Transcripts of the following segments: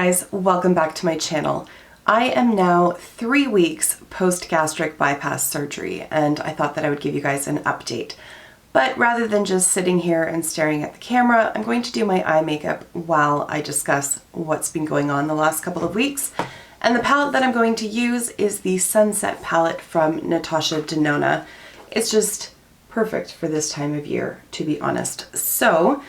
guys, welcome back to my channel. I am now 3 weeks post gastric bypass surgery, and I thought that I would give you guys an update. But rather than just sitting here and staring at the camera, I'm going to do my eye makeup while I discuss what's been going on the last couple of weeks. And the palette that I'm going to use is the Sunset palette from Natasha Denona. It's just perfect for this time of year, to be honest. So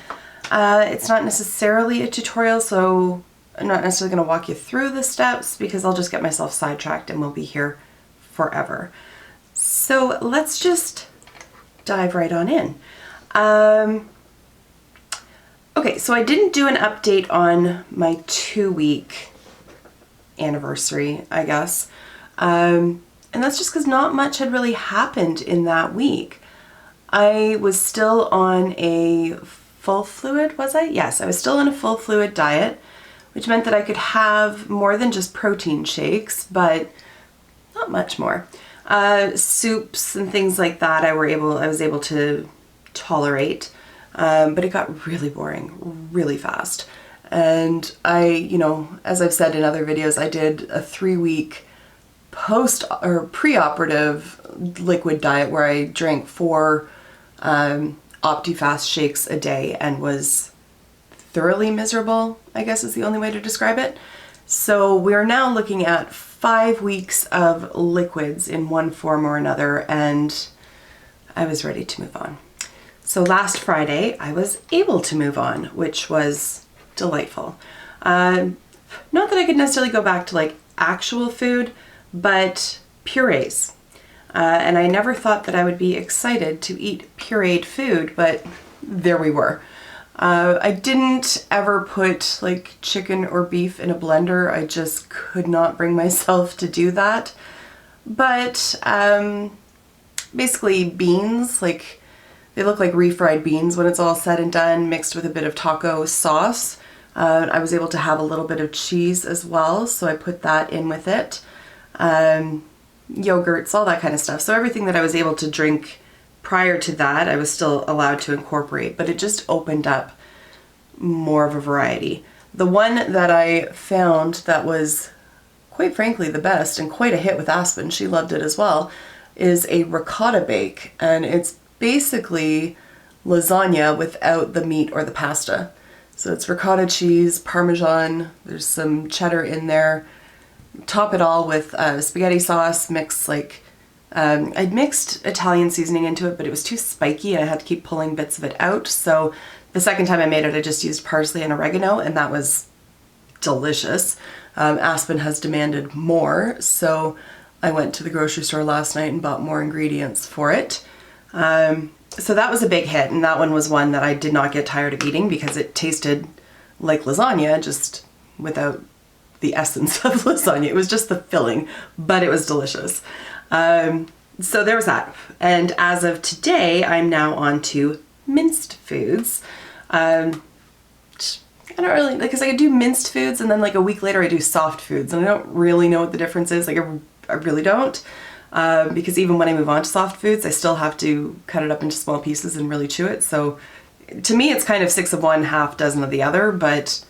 it's not necessarily a tutorial, so I'm not necessarily going to walk you through the steps because I'll just get myself sidetracked and we'll be here forever. So let's just dive right on in. Okay, so I didn't do an update on my 2-week anniversary, I guess. And that's just because not much had really happened in that week. I was still on a full fluid, was I? Yes, I was still on a full fluid diet, which meant that I could have more than just protein shakes, but not much more. Soups and things like that I was able to tolerate, but it got really boring really fast. And as I've said in other videos, I did a 3-week post or pre-operative liquid diet where I drank 4 OptiFast shakes a day and was thoroughly miserable, I guess is the only way to describe it. So we're now looking at 5 weeks of liquids in one form or another, and I was ready to move on. So last Friday I was able to move on, which was delightful. Not that I could necessarily go back to like actual food, but purees. And I never thought that I would be excited to eat pureed food, but there we were. I didn't ever put like chicken or beef in a blender. I just could not bring myself to do that. But basically beans, like they look like refried beans when it's all said and done, mixed with a bit of taco sauce. I was able to have a little bit of cheese as well, so I put that in with it. Yogurts, all that kind of stuff. So everything that I was able to drink prior to that, I was still allowed to incorporate, but it just opened up more of a variety. The one that I found that was, quite frankly, the best and quite a hit with Aspen, she loved it as well, is a ricotta bake. And it's basically lasagna without the meat or the pasta. So it's ricotta cheese, Parmesan, there's some cheddar in there. Top it all with spaghetti sauce, mixed like, I'd mixed Italian seasoning into it, but it was too spiky and I had to keep pulling bits of it out. So the second time I made it, I just used parsley and oregano, and that was delicious. Aspen has demanded more, so I went to the grocery store last night and bought more ingredients for it. So that was a big hit, and that one was one that I did not get tired of eating because it tasted like lasagna, just without the essence of lasagna. It was just the filling, but it was delicious. So there was that. And as of today, I'm now on to minced foods. I don't really, because I could do minced foods and then like a week later I do soft foods, and I don't really know what the difference is. Like I really don't. Because even when I move on to soft foods, I still have to cut it up into small pieces and really chew it. So to me, it's kind of 6 of one, half dozen of the other, but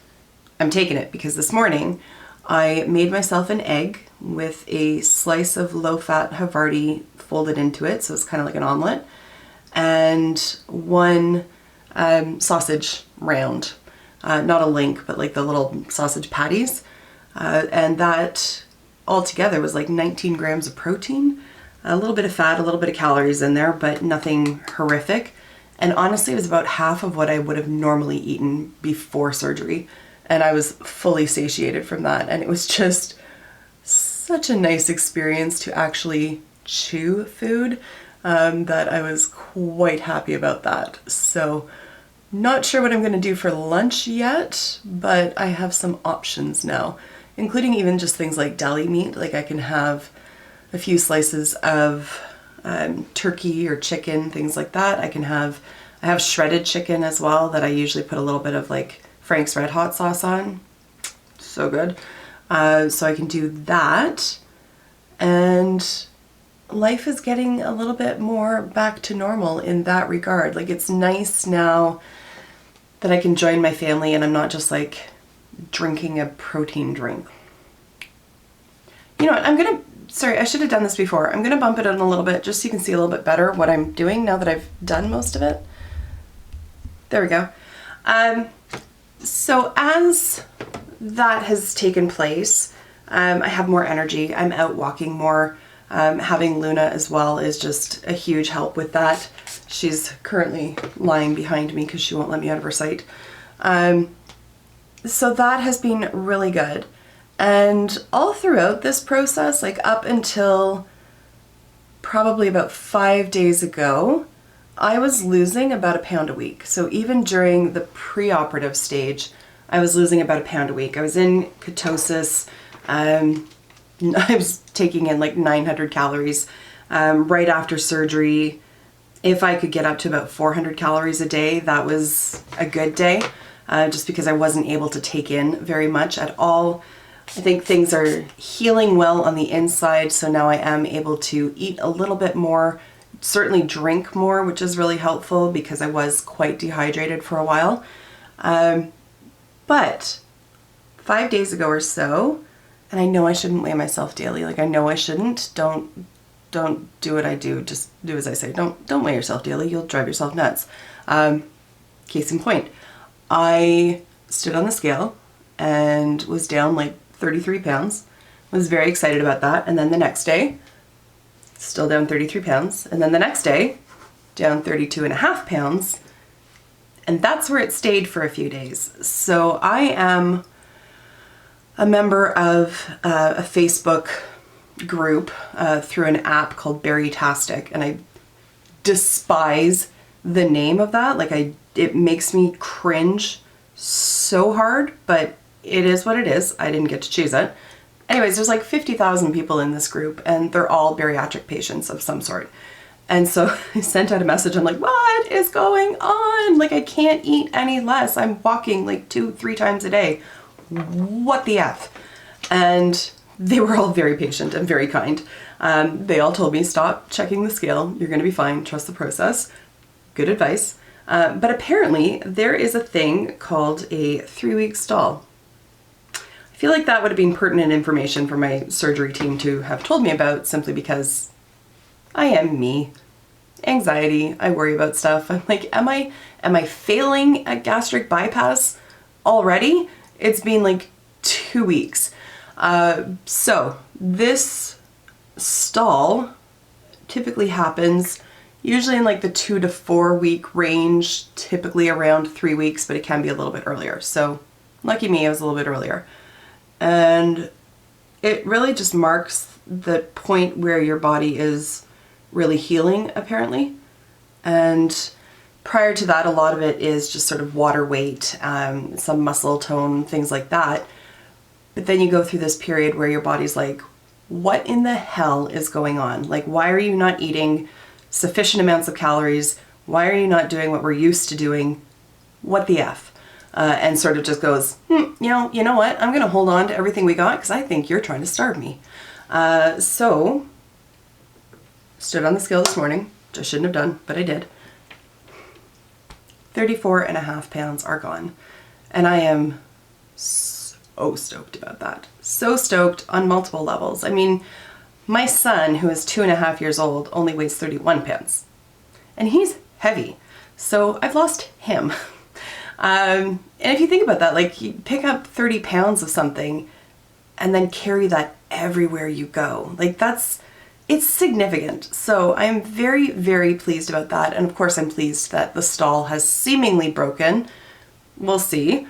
I'm taking it because this morning I made myself an egg with a slice of low-fat Havarti folded into it, so it's kind of like an omelet, and 1 sausage round. Not a link, but like the little sausage patties. And that altogether was like 19 grams of protein, a little bit of fat, a little bit of calories in there, but nothing horrific. And honestly, it was about half of what I would have normally eaten before surgery. And I was fully satiated from that. And it was just such a nice experience to actually chew food, that I was quite happy about that. So not sure what I'm going to do for lunch yet, but I have some options now, including even just things like deli meat. Like I can have a few slices of turkey or chicken, things like that. I have shredded chicken as well that I usually put a little bit of like Frank's Red Hot sauce on. So good. So I can do that. And life is getting a little bit more back to normal in that regard. Like it's nice now that I can join my family and I'm not just like drinking a protein drink. You know what, sorry, I should have done this before. I'm gonna bump it in a little bit just so you can see a little bit better what I'm doing now that I've done most of it. There we go. So as that has taken place, I have more energy. I'm out walking more. Having Luna as well is just a huge help with that. She's currently lying behind me because she won't let me out of her sight. So that has been really good. And all throughout this process, like up until probably about 5 days ago, I was losing about 1 pound a week. So even during the preoperative stage, I was losing about 1 pound a week. I was in ketosis. I was taking in like 900 calories right after surgery. If I could get up to about 400 calories a day, that was a good day, just because I wasn't able to take in very much at all. I think things are healing well on the inside, so now I am able to eat a little bit more, certainly drink more, which is really helpful because I was quite dehydrated for a while. But 5 days ago or so, and I know I shouldn't weigh myself daily, like I know I shouldn't, don't do what I do, just do as I say. Don't weigh yourself daily, you'll drive yourself nuts. Case in point, I stood on the scale and was down like 33 pounds, was very excited about that, and then the next day, still down 33 pounds, and then the next day, down 32.5 pounds, and that's where it stayed for a few days. So I am a member of a Facebook group through an app called Berrytastic, and I despise the name of that. Like it makes me cringe so hard, but it is what it is. I didn't get to choose it. Anyways, there's like 50,000 people in this group, and they're all bariatric patients of some sort. And so I sent out a message. I'm like, what is going on? Like, I can't eat any less. I'm walking like 2-3 times a day. What the F? And they were all very patient and very kind. They all told me, stop checking the scale. You're going to be fine. Trust the process. Good advice. But apparently there is a thing called a 3-week stall. I feel like that would have been pertinent information for my surgery team to have told me about, simply because I am me. Anxiety, I worry about stuff. I'm like, am I failing at gastric bypass already? It's been like 2 weeks. So this stall typically happens usually in like the 2 to 4 week range, typically around 3 weeks, but it can be a little bit earlier. So lucky me, I was a little bit earlier. And it really just marks the point where your body is really healing, apparently. And prior to that, a lot of it is just sort of water weight, some muscle tone, things like that. But then you go through this period where your body's like, what in the hell is going on? Like, why are you not eating sufficient amounts of calories? Why are you not doing what we're used to doing? What the F? And sort of just goes, you know what? I'm going to hold on to everything we got because I think you're trying to starve me. So, stood on the scale this morning, which I shouldn't have done, but I did. 34.5 pounds are gone. And I am so stoked about that. So stoked on multiple levels. I mean, my son, who is 2.5 years old, only weighs 31 pounds. And he's heavy. So I've lost him. And if you think about that, like, you pick up 30 pounds of something and then carry that everywhere you go. Like, it's significant. So I'm very, very pleased about that. And of course, I'm pleased that the stall has seemingly broken. We'll see.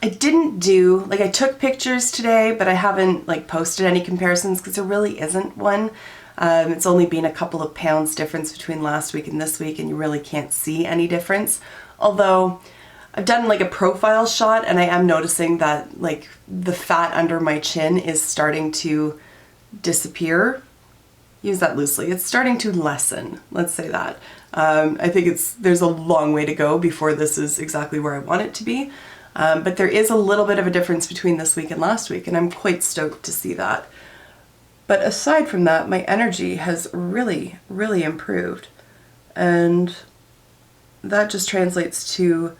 I didn't do, like, I took pictures today, but I haven't like posted any comparisons because there really isn't one. It's only been a couple of pounds difference between last week and this week, and you really can't see any difference. Although I've done like a profile shot, and I am noticing that like the fat under my chin is starting to disappear. Use that loosely. It's starting to lessen, let's say that. I think there's a long way to go before this is exactly where I want it to be. But there is a little bit of a difference between this week and last week, and I'm quite stoked to see that. But aside from that, my energy has really, really improved. And that just translates to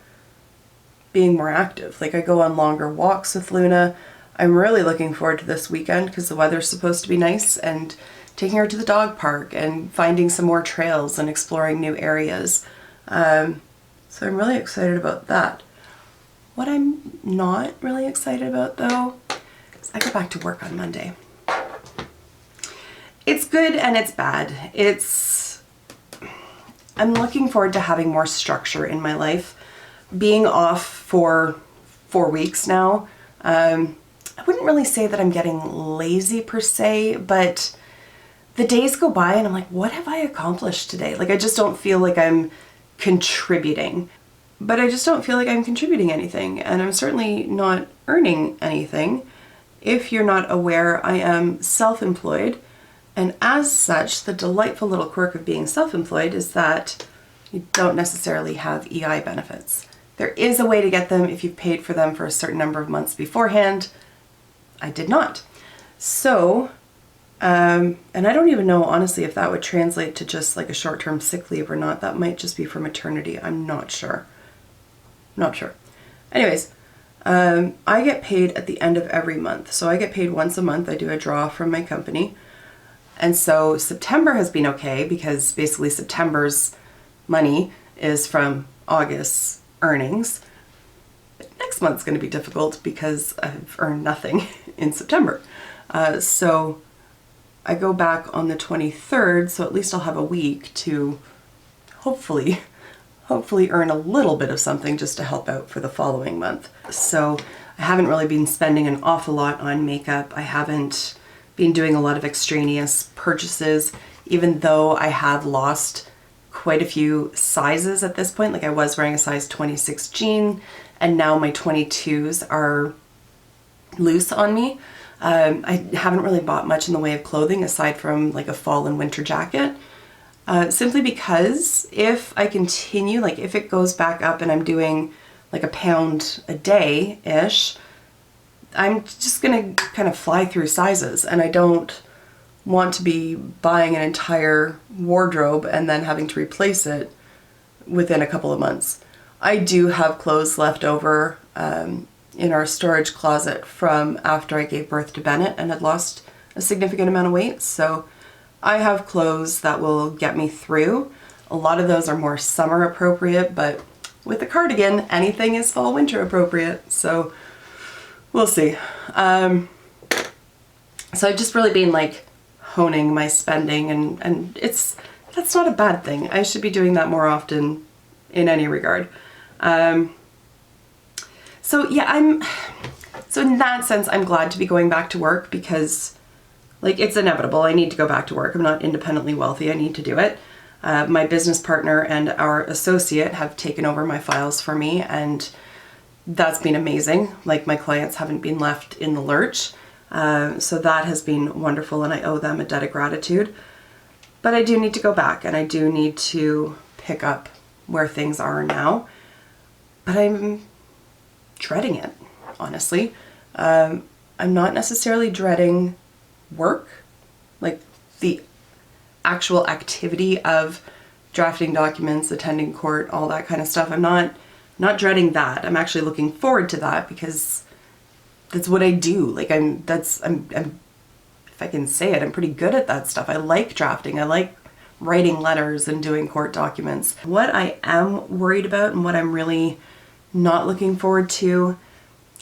being more active. Like I go on longer walks with Luna. I'm really looking forward to this weekend because the weather's supposed to be nice, and taking her to the dog park and finding some more trails and exploring new areas. So I'm really excited about that. What I'm not really excited about though is I go back to work on Monday. It's good and it's bad. I'm looking forward to having more structure in my life. Being off for 4 weeks now, I wouldn't really say that I'm getting lazy per se, but the days go by and I'm like, what have I accomplished today? Like I just don't feel like I'm contributing. But I just don't feel like I'm contributing anything, and I'm certainly not earning anything. If you're not aware, I am self-employed, and as such, the delightful little quirk of being self-employed is that you don't necessarily have EI benefits. There is a way to get them if you've paid for them for a certain number of months beforehand. I did not. So, and I don't even know, honestly, if that would translate to just like a short-term sick leave or not. That might just be for maternity. I'm not sure. Not sure. Anyways, I get paid at the end of every month. So I get paid once a month. I do a draw from my company. And so September has been okay because basically September's money is from August's earnings. But next month's going to be difficult because I've earned nothing in September. So I go back on the 23rd, so at least I'll have a week to hopefully earn a little bit of something just to help out for the following month. So I haven't really been spending an awful lot on makeup. I haven't been doing a lot of extraneous purchases, even though I have lost quite a few sizes at this point. Like I was wearing a size 26 jean, and now my 22s are loose on me. I haven't really bought much in the way of clothing aside from like a fall and winter jacket. Simply because if I continue, like if it goes back up and I'm doing like a pound a day-ish, I'm just gonna kind of fly through sizes, and I don't want to be buying an entire wardrobe and then having to replace it within a couple of months. I do have clothes left over in our storage closet from after I gave birth to Bennett and had lost a significant amount of weight, so I have clothes that will get me through. A lot of those are more summer appropriate, but with the cardigan, anything is fall winter appropriate, so we'll see. So I've just really been like honing my spending, and that's not a bad thing. I should be doing that more often in any regard. So yeah, so in that sense, I'm glad to be going back to work because like it's inevitable. I need to go back to work. I'm not independently wealthy. I need to do it. My business partner and our associate have taken over my files for me, and that's been amazing. Like my clients haven't been left in the lurch. So that has been wonderful, and I owe them a debt of gratitude. But I do need to go back, and I do need to pick up where things are now. But I'm dreading it, honestly. I'm not necessarily dreading work, like the actual activity of drafting documents, attending court, all that kind of stuff. I'm not dreading that. I'm actually looking forward to that because that's what I do. Like I'm if I can say it, I'm pretty good at that stuff. I like drafting. I like writing letters and doing court documents. What I am worried about and what I'm really not looking forward to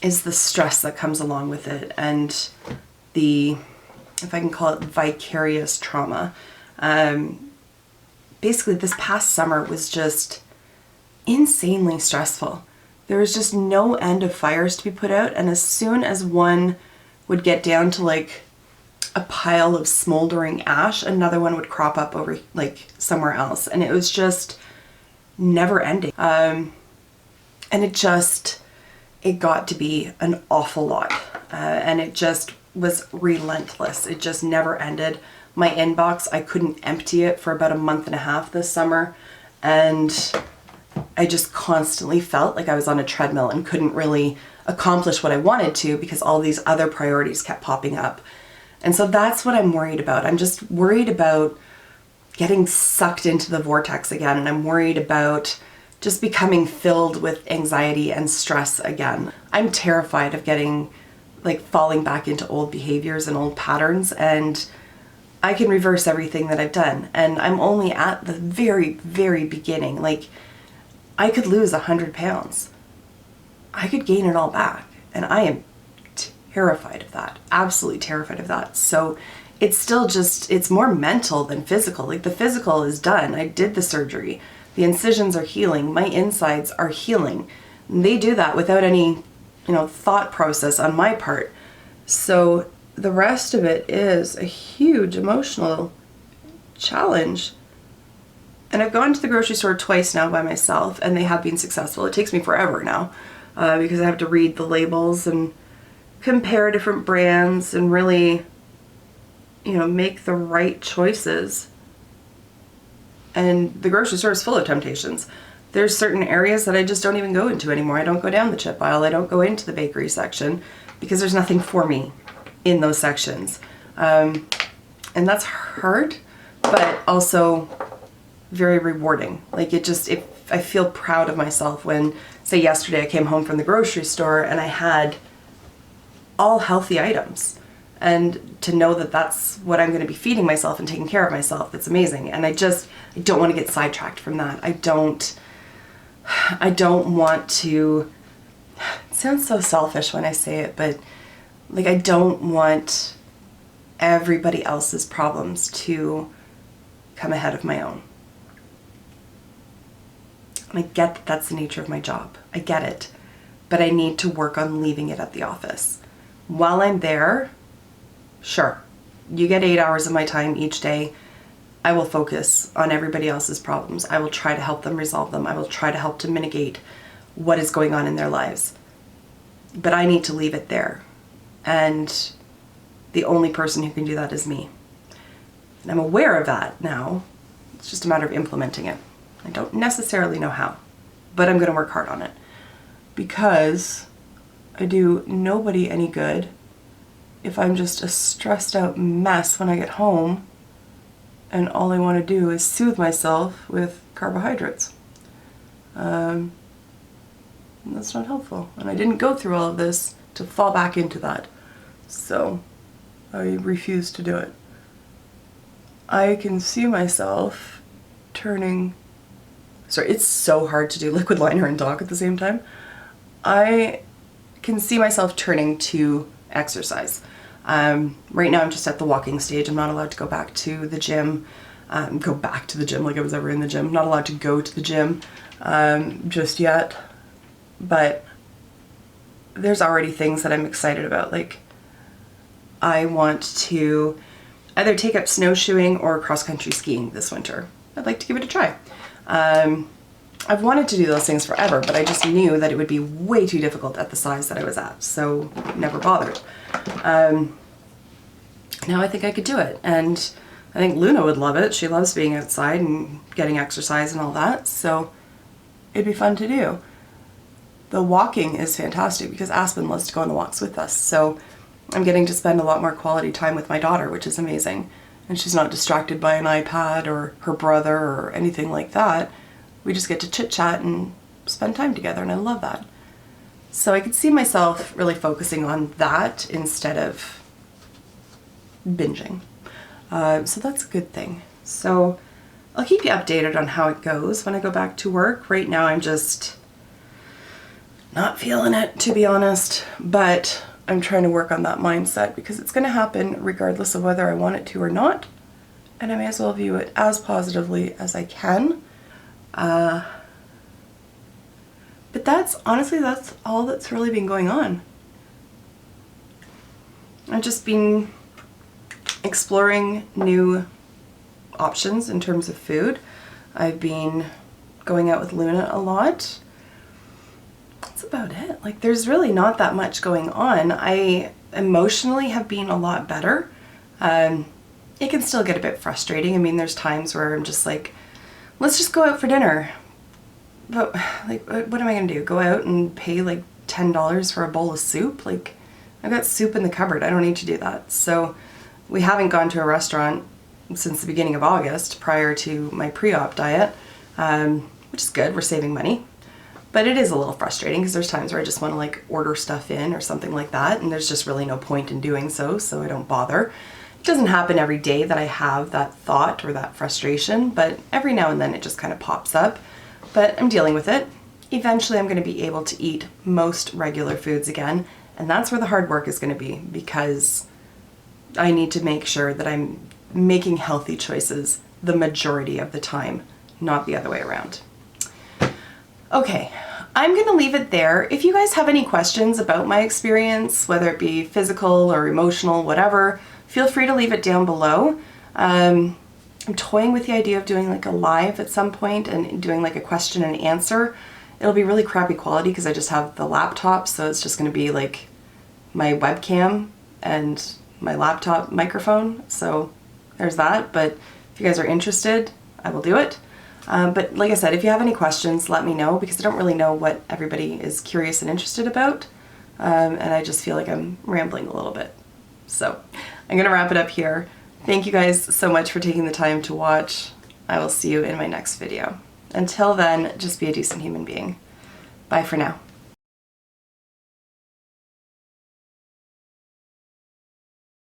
is the stress that comes along with it, and the, if I can call it, vicarious trauma. Basically this past summer was just insanely stressful. There was just no end of fires to be put out, and as soon as one would get down to like a pile of smoldering ash, another one would crop up over like somewhere else, and it was just never ending. And it got to be an awful lot, and it just was relentless. It just never ended. My inbox, I couldn't empty it for about a month and a half this summer, and I just constantly felt like I was on a treadmill and couldn't really accomplish what I wanted to because all these other priorities kept popping up. And so that's what I'm worried about. I'm just worried about getting sucked into the vortex again, and I'm worried about just becoming filled with anxiety and stress again. I'm terrified of getting, like, falling back into old behaviors and old patterns, and I can reverse everything that I've done. And I'm only at the very, very beginning. Like, I could lose 100 pounds. I could gain it all back. And I am terrified of that. Absolutely terrified of that. So it's still just, it's more mental than physical. Like, the physical is done. I did the surgery. The incisions are healing. My insides are healing. And they do that without any, thought process on my part. So the rest of it is a huge emotional challenge. And I've gone to the grocery store twice now by myself, and they have been successful. It takes me forever now because I have to read the labels and compare different brands and really, make the right choices. And the grocery store is full of temptations. There's certain areas that I just don't even go into anymore. I don't go down the chip aisle. I don't go into the bakery section because there's nothing for me in those sections. And that's hard, but also very rewarding. Like, I feel proud of myself when, say, yesterday I came home from the grocery store and I had all healthy items. And to know that that's what I'm going to be feeding myself and taking care of myself, that's amazing. And I don't want to get sidetracked from that. I don't want to, it sounds so selfish when I say it, but like, I don't want everybody else's problems to come ahead of my own. And I get that that's the nature of my job. I get it. But I need to work on leaving it at the office. While I'm there, sure, you get 8 hours of my time each day. I will focus on everybody else's problems. I will try to help them resolve them. I will try to help to mitigate what is going on in their lives. But I need to leave it there. And the only person who can do that is me. And I'm aware of that now. It's just a matter of implementing it. I don't necessarily know how, but I'm going to work hard on it. Because I do nobody any good if I'm just a stressed out mess when I get home and all I want to do is soothe myself with carbohydrates. And that's not helpful. And I didn't go through all of this to fall back into that. So I refuse to do it. I can see myself turning... Sorry, it's so hard to do liquid liner and talk at the same time. I can see myself turning to exercise. Right now I'm just at the walking stage. I'm not allowed to go back to the gym. Like I was ever in the gym. I'm not allowed to go to the gym just yet. But there's already things that I'm excited about. Like, I want to either take up snowshoeing or cross-country skiing this winter. I'd like to give it a try. I've wanted to do those things forever, but I just knew that it would be way too difficult at the size that I was at, so never bothered. Now I think I could do it, and I think Luna would love it. She loves being outside and getting exercise and all that, so it'd be fun to do. The walking is fantastic because Aspen loves to go on the walks with us, so I'm getting to spend a lot more quality time with my daughter, which is amazing. And she's not distracted by an iPad or her brother or anything like that. We just get to chit-chat and spend time together, and I love that. So I could see myself really focusing on that instead of binging. So that's a good thing. So I'll keep you updated on how it goes when I go back to work. Right now I'm just not feeling it, to be honest, but I'm trying to work on that mindset because it's going to happen regardless of whether I want it to or not, and I may as well view it as positively as I can. But that's all that's really been going on. I've just been exploring new options in terms of food. I've been going out with Luna a lot. That's about it. Like, there's really not that much going on. I emotionally have been a lot better. It can still get a bit frustrating. I mean, there's times where I'm just like, let's just go out for dinner. But like, what am I gonna do? Go out and pay like $10 for a bowl of soup? Like, I've got soup in the cupboard. I don't need to do that. So we haven't gone to a restaurant since the beginning of August, prior to my pre-op diet. which is good. We're saving money. But it is a little frustrating because there's times where I just want to like order stuff in or something like that, and there's just really no point in doing so, so I don't bother. It doesn't happen every day that I have that thought or that frustration, but every now and then it just kind of pops up. But I'm dealing with it. Eventually I'm going to be able to eat most regular foods again, and that's where the hard work is going to be, because I need to make sure that I'm making healthy choices the majority of the time, not the other way around. Okay, I'm going to leave it there. If you guys have any questions about my experience, whether it be physical or emotional, whatever, feel free to leave it down below. I'm toying with the idea of doing like a live at some point and doing like a question and answer. It'll be really crappy quality because I just have the laptop, so it's just going to be like my webcam and my laptop microphone. So there's that, but if you guys are interested, I will do it. But like I said, if you have any questions, let me know, because I don't really know what everybody is curious and interested about. And I just feel like I'm rambling a little bit. So I'm going to wrap it up here. Thank you guys so much for taking the time to watch. I will see you in my next video. Until then, just be a decent human being. Bye for now.